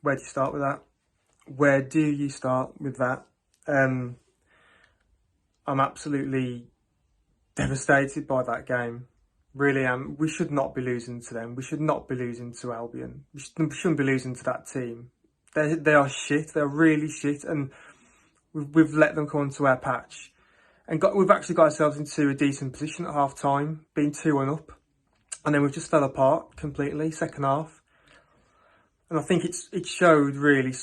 where do you start with that? Where do you start with that? I'm absolutely devastated by that game. Really am. We should not be losing to them. We should not be losing to Albion. We shouldn't be losing to that team. They are shit. They're really shit, and we've let them come onto our patch, and we've actually got ourselves into a decent position at half time, being 2-1 up, and then we've just fell apart completely second half. And I think it showed really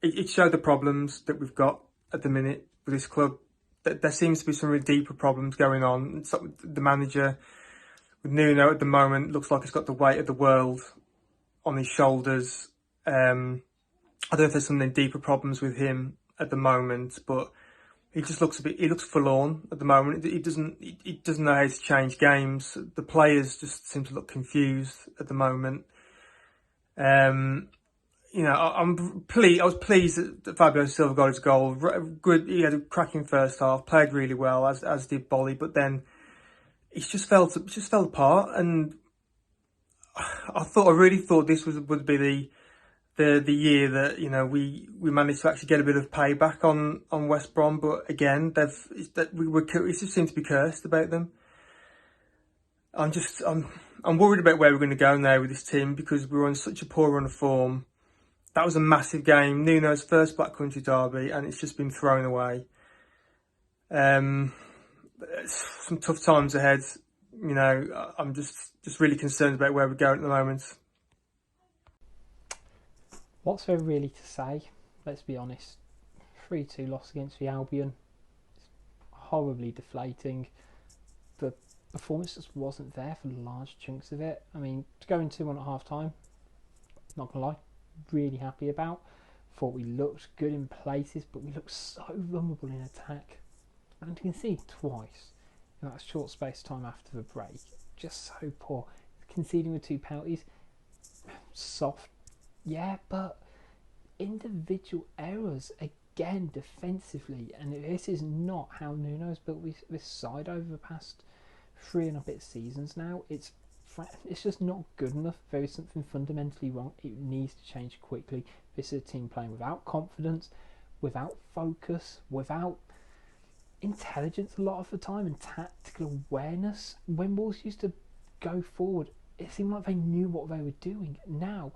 it showed the problems that we've got at the minute with this club. There seems to be some really deeper problems going on. The manager with Nuno at the moment looks like he's got the weight of the world on his shoulders. I don't know if there's some deeper problems with him at the moment, but he just looks he looks forlorn at the moment. He doesn't know how to change games. The players just seem to look confused at the moment. I was pleased that Fabio Silva got his goal. Good, he had a cracking first half, played really well, as did Boly, but then it just fell apart. And I really thought this would be the year that we managed to actually get a bit of payback on West Brom, but again it just seemed to be cursed about them. I'm worried about where we're going to go now with this team, because we were on such a poor run of form. That was a massive game, Nuno's first Black Country derby, and it's just been thrown away. Some tough times ahead. I'm just really concerned about where we're going at the moment. What's there really to say? Let's be honest. 3-2 loss against the Albion. It's horribly deflating. The performance just wasn't there for large chunks of it. I mean, to go in 2-1 at half time, not gonna lie, really happy about. Thought we looked good in places, but we looked so vulnerable in attack. And you can see twice in that short space of time after the break, just so poor. Conceding with 2 penalties, soft, yeah, but individual errors again defensively, and this is not how Nuno's built this side over the past 3 and a bit seasons now. It's just not good enough. There is something fundamentally wrong. It needs to change quickly. This is a team playing without confidence, without focus, without intelligence a lot of the time, and tactical awareness. When Wolves used to go forward, it seemed like they knew what they were doing. Now,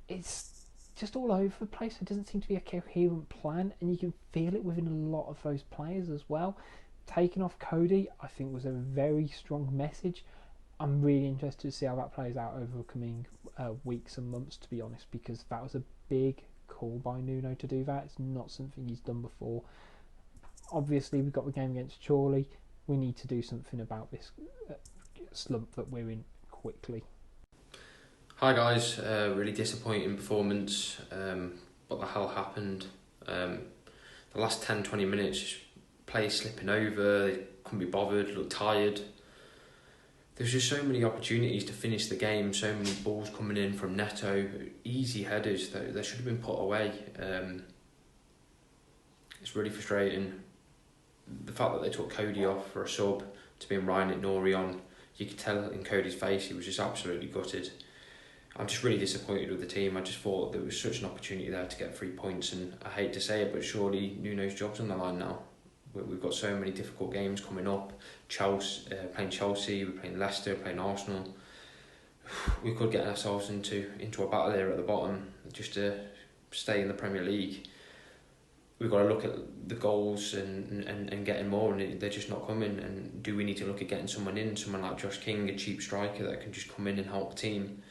it's just all over the place. There doesn't seem to be a coherent plan, and you can feel it within a lot of those players as well. Taking off Cody, I think, was a very strong message. I'm really interested to see how that plays out over the coming weeks and months, to be honest, because that was a big call by Nuno to do that. It's not something he's done before. Obviously, we've got the game against Chorley. We need to do something about this slump that we're in quickly. Hi guys, really disappointing performance. What the hell happened? The last 10-20 minutes, players slipping over, they couldn't be bothered, looked tired. There's just so many opportunities to finish the game, so many balls coming in from Neto, easy headers that should have been put away. It's really frustrating. The fact that they took Cody off for a sub to be Ryan Nori on, you could tell in Cody's face he was just absolutely gutted. I'm just really disappointed with the team. I just thought there was such an opportunity there to get 3 points, and I hate to say it, but surely Nuno's job's on the line now. We've got so many difficult games coming up. Playing Chelsea, we're playing Leicester, playing Arsenal. We could get ourselves into a battle there at the bottom just to stay in the Premier League. We've got to look at the goals and getting more, and they're just not coming. And do we need to look at getting someone like Josh King, a cheap striker that can just come in and help the team?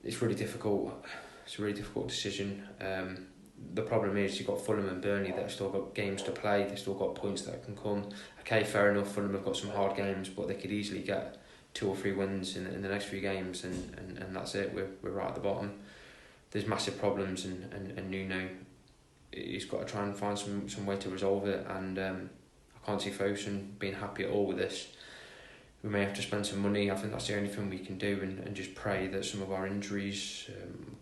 It's really difficult. It's a really difficult decision. The problem is you've got Fulham and Burnley that have still got games to play. They've still got points that can come. Okay, fair enough, Fulham have got some hard games, but they could easily get 2 or 3 wins in the next few games, and that's it. We're right at the bottom. There's massive problems, and Nuno, he's got to try and find some way to resolve it, and I can't see Ferguson being happy at all with this. We may have to spend some money. I think that's the only thing we can do, and just pray that some of our injuries,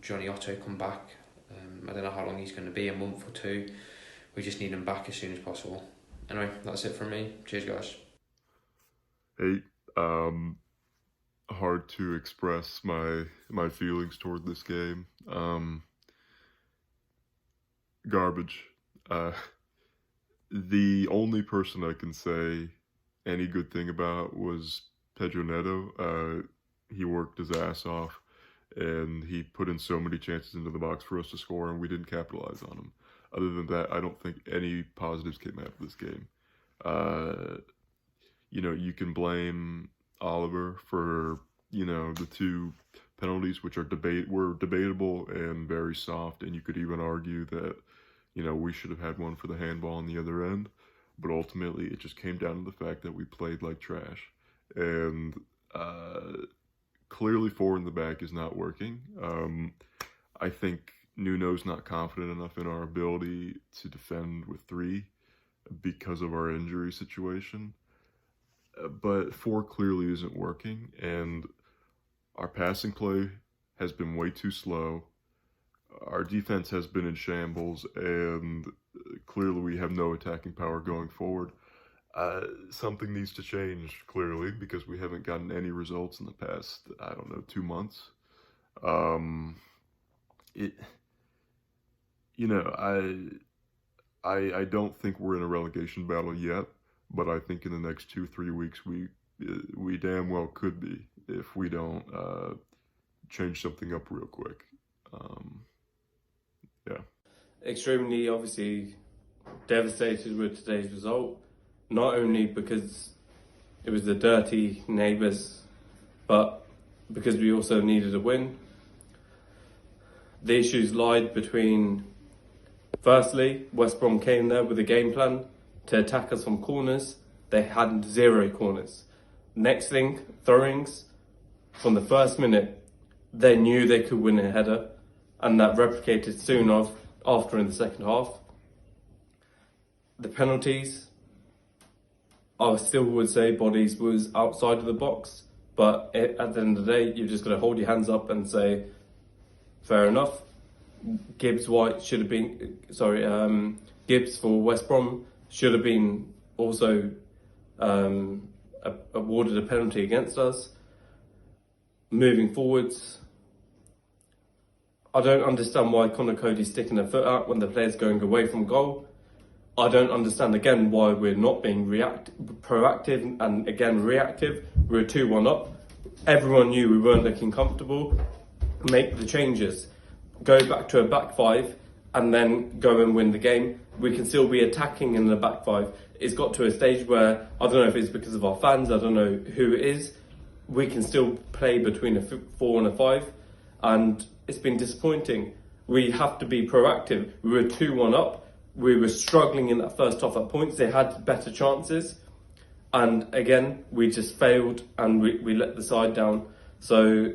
Johnny Otto come back. I don't know how long he's going to be, a month or 2. We just need him back as soon as possible. Anyway, that's it from me. Cheers, guys. Hey, hard to express my feelings toward this game. Garbage. The only person I can say any good thing about was Pedro Neto. He worked his ass off, and he put in so many chances into the box for us to score, and we didn't capitalize on them. Other than that, I don't think any positives came out of this game. You can blame Oliver for, the two penalties, which were debatable and very soft, and you could even argue that, we should have had one for the handball on the other end. But ultimately, it just came down to the fact that we played like trash. And clearly 4 in the back is not working. I think Nuno's not confident enough in our ability to defend with 3 because of our injury situation. But 4 clearly isn't working, and our passing play has been way too slow. Our defense has been in shambles, and clearly we have no attacking power going forward. Something needs to change, clearly, because we haven't gotten any results in the past, 2 months. I don't think we're in a relegation battle yet, but I think in the next 2-3 weeks we damn well could be if we don't change something up real quick. Yeah. Extremely, obviously, devastated with today's result. Not only because it was the dirty neighbours, but because we also needed a win. The issues lied between, firstly, West Brom came there with a game plan to attack us from corners. They had 0 corners. Next thing, throw-ins. From the first minute, they knew they could win a header, and that replicated soon after in the second half. The penalties, I still would say Boly's was outside of the box, but at the end of the day, you've just got to hold your hands up and say, fair enough. Gibbs for West Brom should have been also awarded a penalty against us. Moving forwards, I don't understand why Conor Cody's sticking their foot out when the player's going away from goal. I don't understand again why we're not being proactive and again reactive. We're 2-1 up. Everyone knew we weren't looking comfortable. Make the changes. Go back to a back 5 and then go and win the game. We can still be attacking in the back 5. It's got to a stage where, I don't know if it's because of our fans, I don't know who it is, we can still play between a 4 and a 5, and it's been disappointing. We have to be proactive. We were 2-1 up. We were struggling in that first half at points. They had better chances. And again, we just failed and we let the side down. So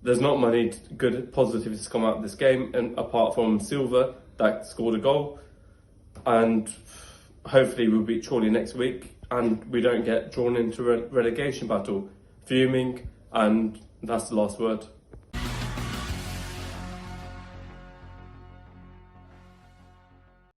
there's not many good positives to come out of this game, and apart from Silva that scored a goal. And hopefully we'll beat Chorley next week and we don't get drawn into a relegation battle. Fuming, and that's the last word.